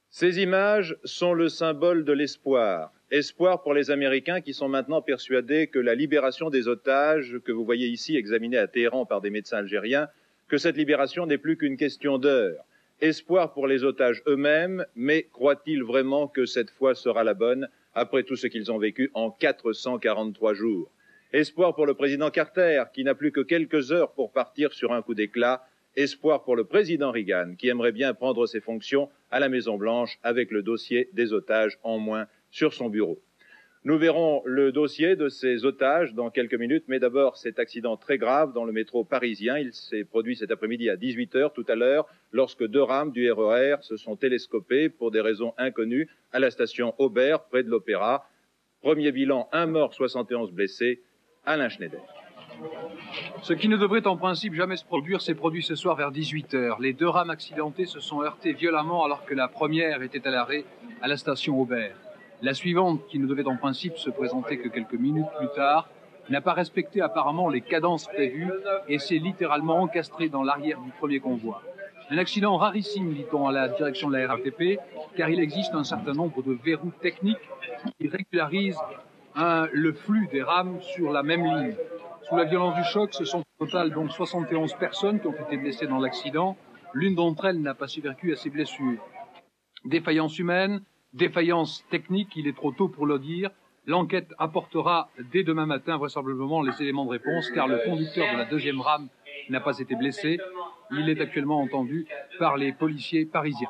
Ces images sont le symbole de l'espoir. Espoir pour les Américains qui sont maintenant persuadés que la libération des otages que vous voyez ici examinés à Téhéran par des médecins algériens, que cette libération n'est plus qu'une question d'heures. Espoir pour les otages eux-mêmes, mais croient-ils vraiment que cette fois sera la bonne après tout ce qu'ils ont vécu en 443 jours? Espoir pour le président Carter qui n'a plus que quelques heures pour partir sur un coup d'éclat. Espoir pour le président Reagan, qui aimerait bien prendre ses fonctions à la Maison-Blanche avec le dossier des otages en moins sur son bureau. Nous verrons le dossier de ces otages dans quelques minutes, mais d'abord cet accident très grave dans le métro parisien. Il s'est produit cet après-midi à 18h tout à l'heure, lorsque deux rames du RER se sont télescopées pour des raisons inconnues à la station Aubert, près de l'Opéra. Premier bilan, 1 mort, 71 blessés. Alain Schneider. Ce qui ne devrait en principe jamais se produire s'est produit ce soir vers 18h. Les deux rames accidentées se sont heurtées violemment alors que la première était à l'arrêt à la station Aubert. La suivante, qui ne devait en principe se présenter que quelques minutes plus tard, n'a pas respecté apparemment les cadences prévues et s'est littéralement encastrée dans l'arrière du premier convoi. Un accident rarissime, dit-on à la direction de la RATP, car il existe un certain nombre de verrous techniques qui régularisent le flux des rames sur la même ligne. Sous la violence du choc, ce sont au total donc 71 personnes qui ont été blessées dans l'accident. L'une d'entre elles n'a pas survécu à ses blessures. Défaillance humaine, défaillance technique, il est trop tôt pour le dire. L'enquête apportera dès demain matin vraisemblablement les éléments de réponse, car le conducteur de la deuxième rame n'a pas été blessé. Il est actuellement entendu par les policiers parisiens.